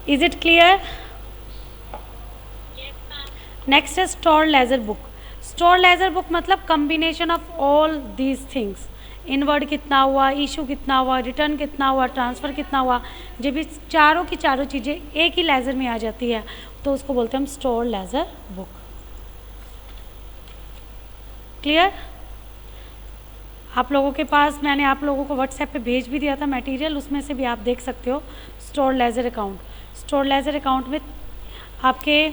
Is it clear? Next है store ledger book. Store ledger book मतलब combination of all these things. Inward कितना हुआ, issue कितना हुआ, रिटर्न कितना हुआ, ट्रांसफ़र कितना हुआ, जब भी चारों की चारों चीज़ें एक ही लेज़र में आ जाती है तो उसको बोलते हैं हम स्टोर लेजर बुक। क्लियर? आप लोगों के पास मैंने आप लोगों को व्हाट्सएप पे भेज भी दिया था मटेरियल, उसमें से भी आप देख सकते हो store ledger account. Store ledger account में आपके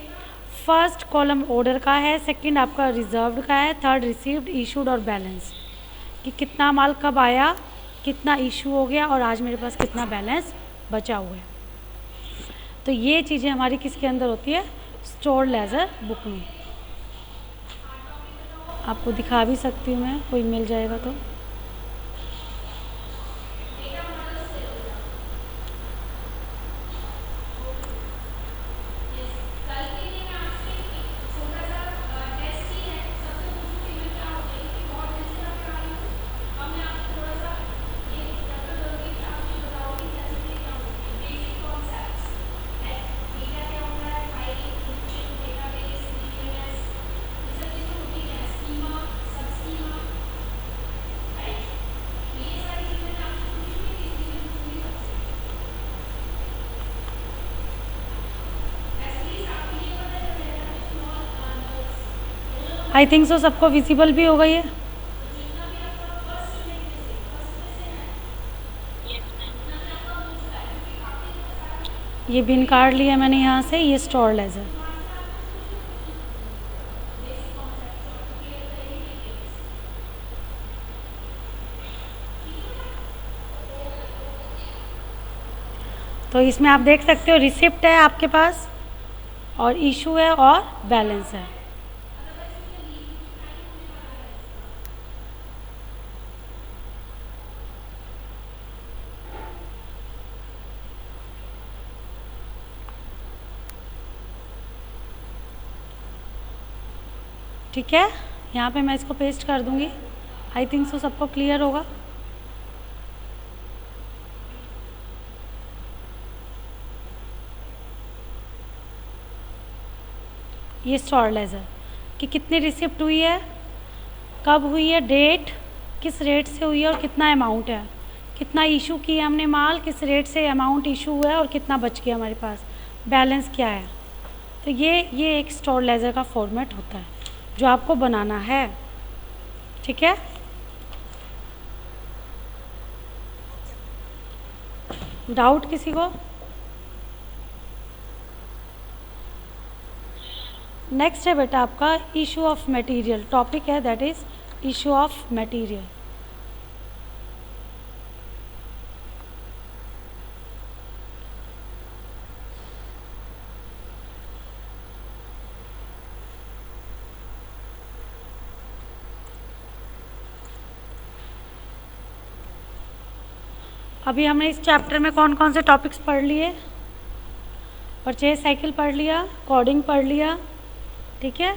फर्स्ट कॉलम ऑर्डर का है, सेकंड आपका रिजर्व्ड का है, थर्ड रिसीव्ड, इशूड और बैलेंस, कि कितना माल कब आया, कितना इशू हो गया और आज मेरे पास कितना बैलेंस बचा हुआ है। तो ये चीज़ें हमारी किसके अंदर होती है? स्टोर लेजर बुक में। आपको दिखा भी सकती हूँ मैं, कोई मिल जाएगा तो। आई थिंक सो सबको विजिबल भी होगा ये। ये बिन काट लिया मैंने यहाँ से, ये स्टोर लेजर। तो इसमें आप देख सकते हो रिसिप्ट है आपके पास और इशू है और बैलेंस है। ठीक है, यहाँ पे मैं इसको पेस्ट कर दूँगी। आई थिंक सो सबको क्लियर होगा। ये स्टोर लेजर कि कितनी रिसिप्ट हुई है, कब हुई है, डेट, किस रेट से हुई है और कितना अमाउंट है, कितना इशू किया हमने माल, किस रेट से अमाउंट इशू हुआ है और कितना बच गया हमारे पास, बैलेंस क्या है। तो ये एक स्टोर लेजर का फॉर्मेट होता है जो आपको बनाना है। ठीक है, डाउट किसी को? नेक्स्ट है बेटा आपका इशू ऑफ मटेरियल, टॉपिक है that is issue of material. अभी हमने इस चैप्टर में कौन कौन से टॉपिक्स पढ़ लिए? परचेज साइकिल पढ़ लिया, कोडिंग पढ़ लिया, ठीक है।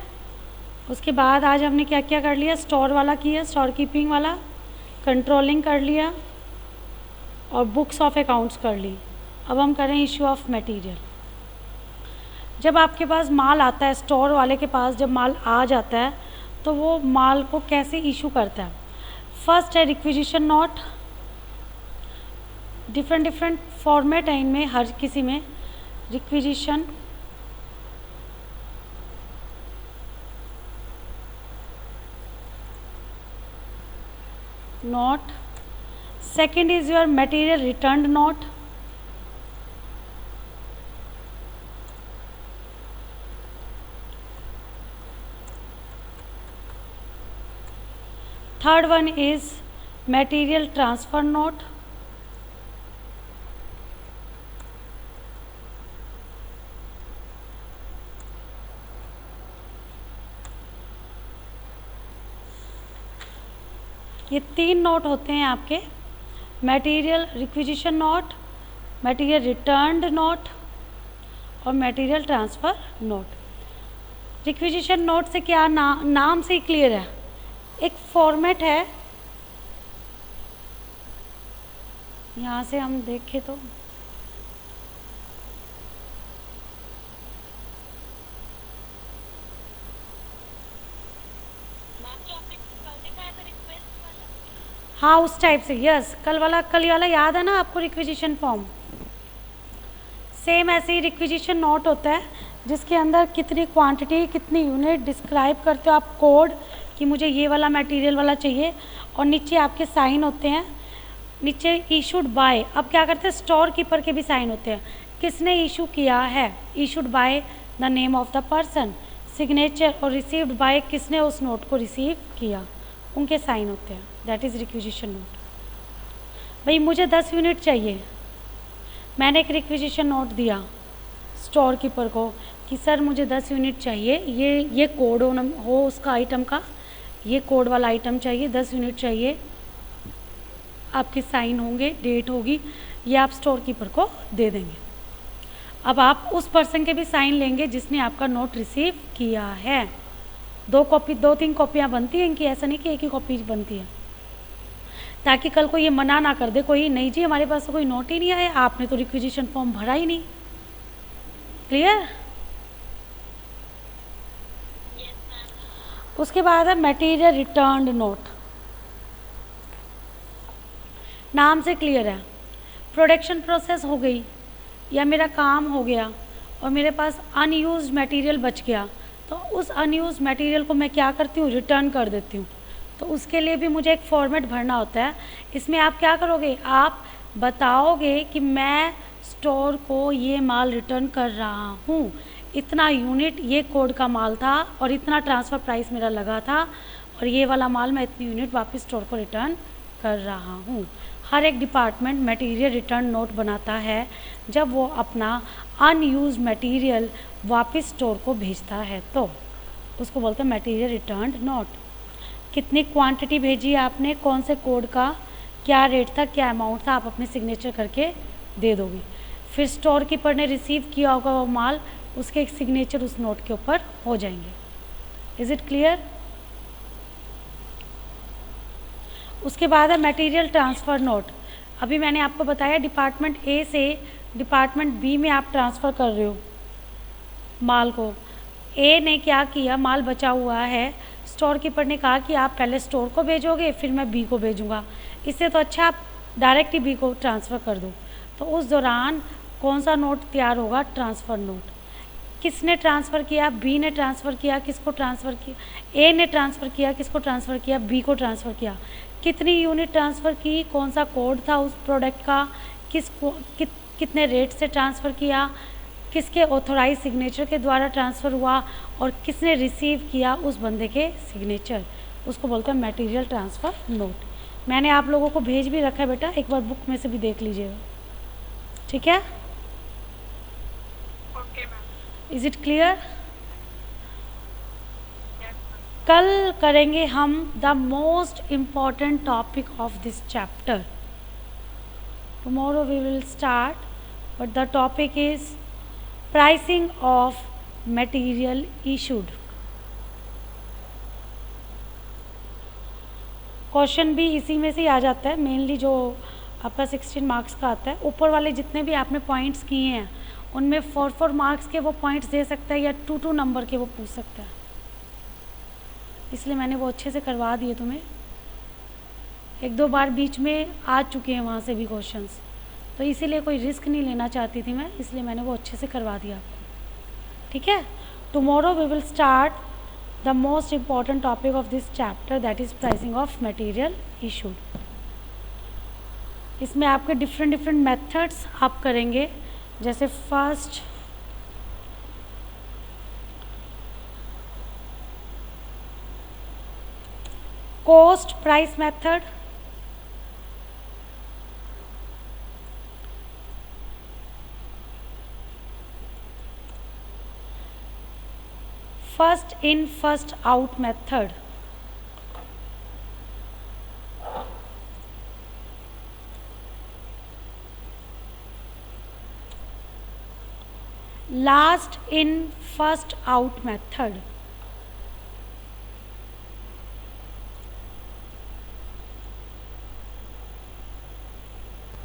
उसके बाद आज हमने क्या क्या कर लिया? स्टोर वाला किया, स्टोर कीपिंग वाला, कंट्रोलिंग कर लिया और बुक्स ऑफ अकाउंट्स कर ली। अब हम करें इशू ऑफ मटेरियल। जब आपके पास माल आता है, स्टोर वाले के पास जब माल आ जाता है तो वो माल को कैसे इशू करता है? फर्स्ट है रिक्विजिशन नोट। डिफरेंट फॉर्मेट है इनमें, हर किसी में requisition, note. Second is your material return note. Third one is material transfer note. ये तीन नोट होते हैं आपके, material requisition note, material returned note और material transfer note. Requisition note से क्या नाम से ही क्लियर है, एक फॉर्मेट है। यहाँ से हम देखें तो हाँ उस टाइप से, यस। कल वाला याद है ना आपको, रिक्विजिशन फॉर्म। सेम ऐसे ही रिक्विजिशन नोट होता है जिसके अंदर कितनी क्वांटिटी, कितनी यूनिट डिस्क्राइब करते हो आप, कोड कि मुझे ये वाला मटेरियल वाला चाहिए, और नीचे आपके साइन होते हैं। नीचे इशूड बाय, अब क्या करते हैं, स्टोर कीपर के भी साइन होते हैं। किसने इशू किया है, issued by the name of the person. Signature और रिसीव्ड बाय, किसने उस नोट को रिसीव किया, उनके साइन होते हैं। That is requisition note. भाई मुझे 10 यूनिट चाहिए, मैंने एक रिक्विजिशन नोट दिया स्टोर कीपर को कि सर मुझे 10 यूनिट चाहिए, ये कोड हो उसका आइटम का, ये कोड वाला आइटम चाहिए, 10 यूनिट चाहिए, आपके साइन होंगे, डेट होगी, ये आप स्टोर कीपर को दे देंगे। अब आप उस पर्सन के भी साइन लेंगे जिसने आपका नोट रिसीव किया है। 2-3 कॉपियाँ बनती हैं इनकी, ऐसा नहीं कि एक ही कॉपी बनती है, ताकि कल को ये मना ना कर दे कोई, नहीं जी हमारे पास तो कोई नोट ही नहीं आया, आपने तो रिक्विजिशन फॉर्म भरा ही नहीं। क्लियर? उसके बाद है मटेरियल रिटर्न्ड नोट। नाम से क्लियर है, प्रोडक्शन प्रोसेस हो गई या मेरा काम हो गया और मेरे पास अनयूज्ड मटेरियल बच गया, तो उस अनयूज्ड मटेरियल को मैं क्या करती हूँ, रिटर्न कर देती हूँ। तो उसके लिए भी मुझे एक फॉर्मेट भरना होता है। इसमें आप क्या करोगे, आप बताओगे कि मैं स्टोर को ये माल रिटर्न कर रहा हूँ, इतना यूनिट ये कोड का माल था और इतना ट्रांसफ़र प्राइस मेरा लगा था, और ये वाला माल मैं इतनी यूनिट वापस स्टोर को रिटर्न कर रहा हूँ। हर एक डिपार्टमेंट मटेरियल रिटर्न नोट बनाता है जब वो अपना अनयूज्ड मटेरियल वापस स्टोर को भेजता है, तो उसको बोलते हैं मटेरियल रिटर्न नोट। कितनी क्वांटिटी भेजी आपने, कौन से कोड का, क्या रेट था, क्या अमाउंट था, आप अपने सिग्नेचर करके दे दोगे। फिर स्टोर कीपर ने रिसीव किया होगा वो माल, उसके एक सिग्नेचर उस नोट के ऊपर हो जाएंगे। Is it clear? उसके बाद है मटेरियल ट्रांसफ़र नोट। अभी मैंने आपको बताया डिपार्टमेंट ए से डिपार्टमेंट बी में आप ट्रांसफ़र कर रहे हो माल को। ए ने क्या किया, माल बचा हुआ है, स्टोर कीपर ने कहा कि आप पहले स्टोर को भेजोगे फिर मैं बी को भेजूँगा, इससे तो अच्छा आप डायरेक्ट ही बी को ट्रांसफ़र कर दो। तो उस दौरान कौन सा नोट तैयार होगा, ट्रांसफ़र नोट। किसने ट्रांसफ़र किया, बी ने ट्रांसफ़र किया, किसको ट्रांसफ़र किया, ए ने ट्रांसफ़र किया, किसको ट्रांसफ़र किया, बी को ट्रांसफ़र किया, कितनी यूनिट ट्रांसफ़र की, कौन सा कोड था उस प्रोडक्ट का, कितने रेट से ट्रांसफ़र किया, किसके ऑथोराइज सिग्नेचर के द्वारा ट्रांसफ़र हुआ, और किसने रिसीव किया उस बंदे के सिग्नेचर, उसको बोलते हैं मटेरियल ट्रांसफ़र नोट। मैंने आप लोगों को भेज भी रखा है बेटा, एक बार बुक में से भी देख लीजिएगा, ठीक है? Okay ma'am. Is it clear? कल करेंगे हम the most important topic of this chapter. Tomorrow we will start, but the topic is pricing of material issued. Question भी इसी में से ही आ जाता है, मेनली जो आपका 16 मार्क्स का आता है। ऊपर वाले जितने भी आपने पॉइंट्स किए हैं उनमें 4-4 मार्क्स के वो पॉइंट्स दे सकता है या 2-2 नंबर के वो पूछ सकता है, इसलिए मैंने वो अच्छे से करवा दिए तुम्हें। 1-2 बार बीच में आ चुके हैं वहाँ से भी क्वेश्चंस, तो इसीलिए कोई रिस्क नहीं लेना चाहती थी मैं, इसलिए मैंने वो अच्छे से करवा दिया आपको, ठीक है? Tomorrow we will start the most important topic of this chapter, that is pricing of material issued. इसमें आपके डिफरेंट मेथड्स आप करेंगे, जैसे first cost price method, first in first out method, last in first out method.